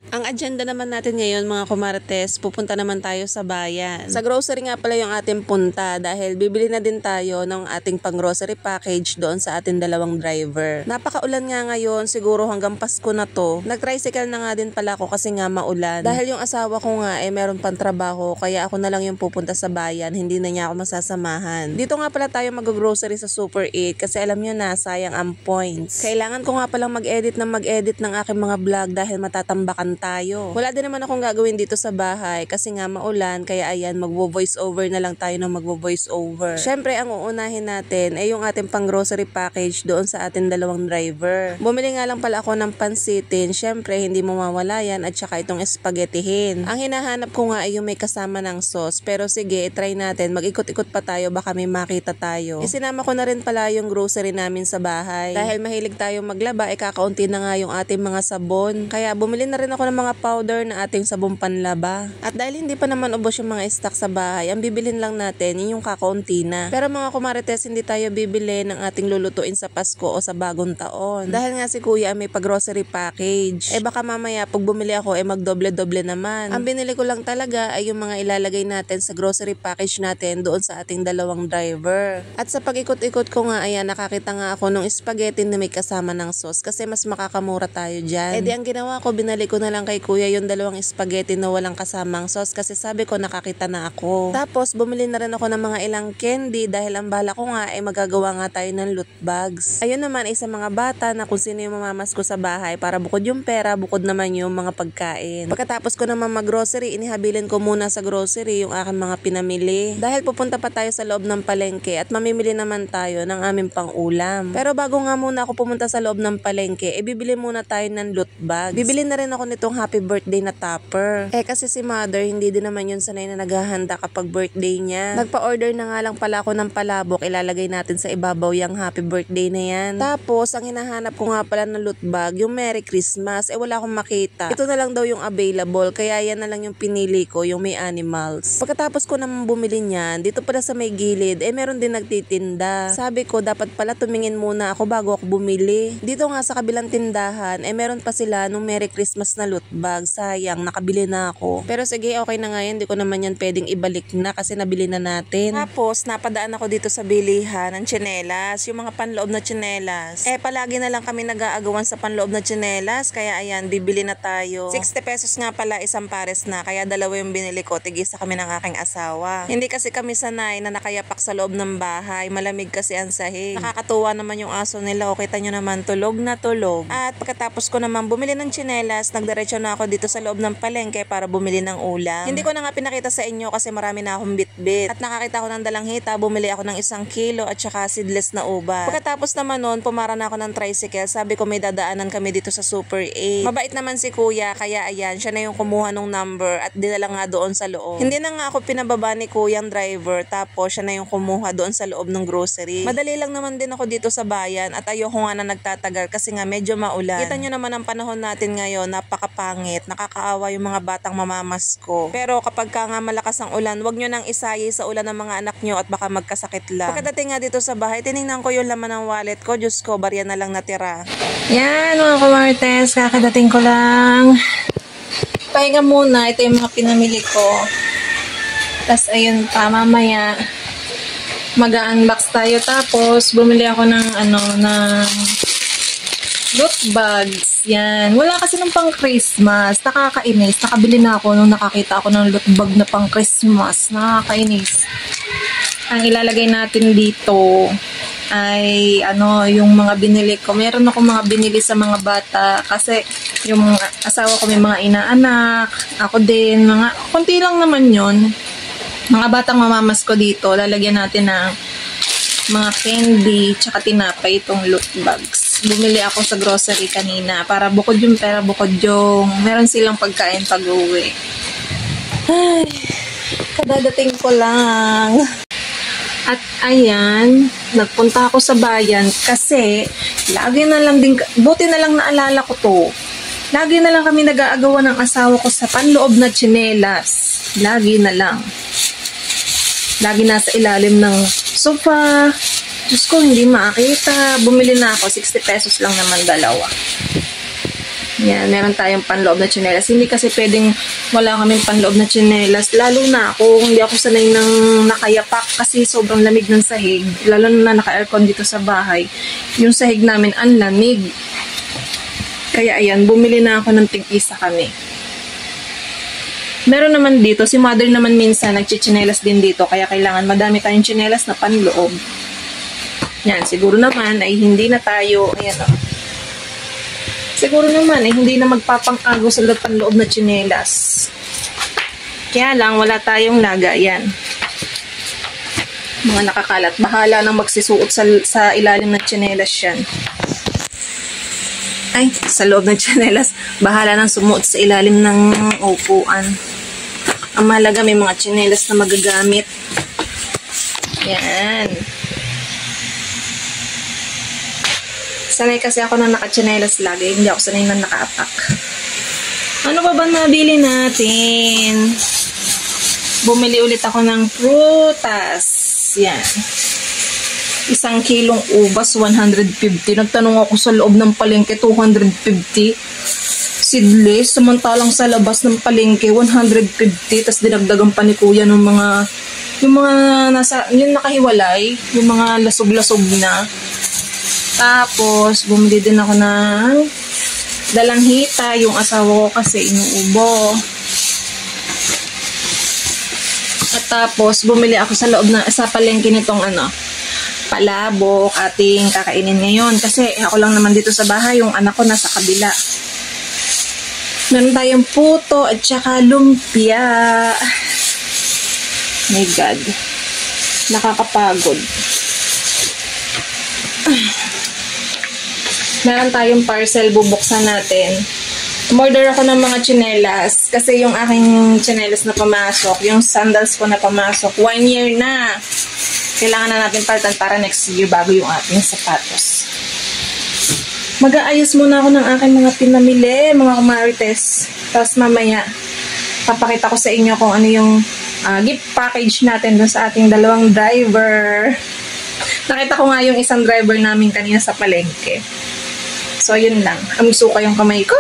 Ang agenda naman natin ngayon mga kumarites, pupunta naman tayo sa bayan. Sa grocery nga pala yung ating punta dahil bibili na din tayo ng ating pang-grocery package doon sa ating dalawang driver. Napakaulan nga ngayon, siguro hanggang Pasko na to. Nag-tricycle na nga din pala ako kasi nga maulan. Dahil yung asawa ko nga meron pang trabaho kaya ako na lang yung pupunta sa bayan, hindi na niya ako masasamahan. Dito nga pala tayo mag-grocery sa Super 8 kasi alam nyo na sayang ang points. Kailangan ko nga palang mag-edit ng aking mga vlog dahil matatambakan tayo. Wala din naman akong gagawin dito sa bahay kasi nga maulan kaya ayan magvo-voice over na lang tayo ng magvo-voice over. Syempre ang uunahin natin ay yung ating pang grocery package doon sa ating dalawang driver. Bumili nga lang pala ako ng pansitin. Syempre hindi mo mawala yan at saka itong espagettihin. Ang hinahanap ko nga ay yung may kasama ng sauce pero sige try natin mag-ikot-ikot pa tayo baka may makita tayo. Isinama ko na rin pala yung grocery namin sa bahay. Dahil mahilig tayo maglaba kakaunti na nga yung ating mga sabon. Kaya bumili na rin ako ng mga powder na ating sabong panlaba. At dahil hindi pa naman ubos yung mga stock sa bahay, ang bibilin lang natin yung kakaunti na. Pero mga kumarites, hindi tayo bibili ng ating lulutuin sa Pasko o sa bagong taon. Dahil nga si kuya may pag-grocery package. Baka mamaya pag bumili ako magdoble-doble naman. Ang binili ko lang talaga ay yung mga ilalagay natin sa grocery package natin doon sa ating dalawang driver. At sa pag-ikot-ikot ko nga, ayan, nakakita nga ako ng spaghetti na may kasama ng sauce kasi mas makakamura tayo dyan. Di ang ginawa ko, binalik ko na lang kay kuya yung dalawang spaghetti na walang kasamang sauce kasi sabi ko nakakita na ako. Tapos bumili na rin ako ng mga ilang candy dahil ang bala ko nga magagawa nga tayo ng loot bags. Ayun naman ay sa mga bata na kung sino yung mamamas ko sa bahay para bukod yung pera, bukod naman yung mga pagkain. Pagkatapos ko naman mag-grocery, inihabilin ko muna sa grocery yung aking mga pinamili. Dahil pupunta pa tayo sa loob ng palengke at mamimili naman tayo ng aming pang-ulam. Pero bago nga muna ako pumunta sa loob ng palengke, bibili muna tayo ng loot bags. Bibili na rin ako nitong happy birthday na topper. Kasi si mother, hindi din naman yun sanay na naghahanda kapag birthday niya. Nagpa-order na nga lang pala ako ng palabok, ilalagay natin sa ibabaw yung happy birthday na yan. Tapos, ang hinahanap ko nga pala ng loot bag, yung Merry Christmas, wala akong makita. Ito na lang daw yung available, kaya yan na lang yung pinili ko, yung may animals. Pagkatapos ko naman bumili niyan, dito pala sa may gilid, meron din nagtitinda. Sabi ko, dapat pala tumingin muna ako bago ako bumili. Dito nga sa kabilang tindahan, meron pa sila nung Merry Christmas na loot bag. Sayang, nakabili na ako. Pero sige, okay na nga yan. Hindi ko naman yan pwedeng ibalik na kasi nabili na natin. Tapos, napadaan ako dito sa bilihan ng tsinelas. Yung mga panloob na tsinelas. Palagi na lang kami nag-aagawan sa panloob na tsinelas. Kaya ayan, bibili na tayo. 60 pesos nga pala isang pares na. Kaya dalawa yung binili ko. Tig-isa kami ng aking asawa. Hindi kasi kami sanay na nakayapak sa loob ng bahay. Malamig kasi ang sahig. Nakakatuwa naman yung aso nila. O kita nyo naman, tulog na tulog. At pagkatapos ko naman bumili ng tsinelas, nagdiretso na ako dito sa loob ng palengke para bumili ng ulam. Hindi ko na nga pinakita sa inyo kasi marami na akong bitbit. At nakakita ko ng dalanghita, bumili ako ng 1 kilo at saka seedless na uba. Pagkatapos naman nun, pumara na ako ng tricycle. Sabi ko may dadaanan kami dito sa Super 8. Mabait naman si kuya, kaya ayan, siya na yung kumuha ng number at dinala nga doon sa loob. Hindi na nga ako pinababa ni kuyang driver, tapos siya na yung kumuha doon sa loob ng grocery. Madali lang naman din ako dito sa bayan at ayoko nga na nagtatagal kasi nga medyo maulan. Kita nyo naman ang panahon natin ngayon, napakapangit, nakakaawa yung mga batang mamamas ko. Pero kapag ka nga malakas ang ulan, wag nyo nang isayi sa ulan ng mga anak nyo at baka magkasakit lang. Pagkadating nga dito sa bahay, tinignan ko yung laman ng wallet ko. Diyos ko, barya na lang natira. Yan mga kumartes, kakadating ko lang. Pahinga muna, ito yung mga pinamili ko. Tapos ayun pa, mamaya mag-unbox tayo. Tapos bumili ako ng loot bags. Yan. Wala kasi ng pang Christmas. Nakakainis. Nakabili na ako nung nakakita ako ng loot bag na pang Christmas. Nakakainis. Ang ilalagay natin dito ay yung mga binili ko. Meron ako mga binili sa mga bata kasi yung asawa ko may mga inaanak. Ako din. Konti lang naman yun. Mga batang mamamas ko dito. Lalagyan natin ng mga candy tsaka tinapay itong loot bags. Bumili ako sa grocery kanina para bukod yung pera, bukod yung meron silang pagkain pag-uwi. Ay, kadadating ko lang. At ayan, nagpunta ako sa bayan kasi lagi na lang din, buti na lang naalala ko to. Lagi na lang kami nag-aagawan ng asawa ko sa panloob na tsinelas. Lagi na lang. Lagi nasa ilalim ng sofa. Diyos ko, hindi makita. Bumili na ako. 60 pesos lang naman dalawa. Yan, meron tayong panloob na tsinelas. Hindi kasi pwedeng wala kaming panloob na tsinelas. Lalo na ako, hindi ako sanay ng nakayapak kasi sobrang lamig ng sahig. Lalo na naka-aircon dito sa bahay. Yung sahig namin, ang lamig. Kaya ayan, bumili na ako ng tig-isa kami. Meron naman dito, si mother naman minsan nagchichinelas din dito. Kaya kailangan madami tayong tsinelas na panloob. Yan, siguro naman ay hindi na tayo, ayan o. Siguro naman eh, hindi na magpapang-ago sa panloob na tsinelas. Kaya lang, wala tayong lagayan. Mga nakakalat. Bahala nang magsisuot sa ilalim ng tsinelas yan. Ay, sa loob ng tsinelas, bahala nang sumuot sa ilalim ng upuan. Ang mahalaga, may mga tsinelas na magagamit. Yan. Sanay kasi ako na naka-tsinelas lagi. Hindi ako sanay na naka-apak. Ano ba nabili natin? Bumili ulit ako ng prutas. Yan. 1 kilong ubas, 150. Nagtanong ako sa loob ng palengke, 250. Seedless. Samantalang sa labas ng palengke, 150. Tapos dinagdagan pa ni kuya ng mga, yung nakahiwalay, yung mga lasog-lasog na. Tapos, bumili din ako ng dalanghita. Yung asawa ko kasi inuubo. At tapos, bumili ako sa palengke nitong palabok ating kakainin ngayon. Kasi ako lang naman dito sa bahay. Yung anak ko nasa kabila. Meron tayong puto at saka lumpia. My God. Nakakapagod. Meron tayong parcel, bubuksan natin. Umorder ako ng mga tsinelas kasi yung aking tsinelas na pamasok, yung sandals ko na pamasok, 1 year na. Kailangan na natin palitan para next year bago yung ating sapatos. Mag-aayos muna ako ng aking mga pinamili, mga kumarites. Tapos mamaya, papakita ko sa inyo kung ano yung gift package natin dun sa ating dalawang driver. Nakita ko nga yung isang driver namin kanina sa palengke. So, yun lang. Amisuka yung kamay ko.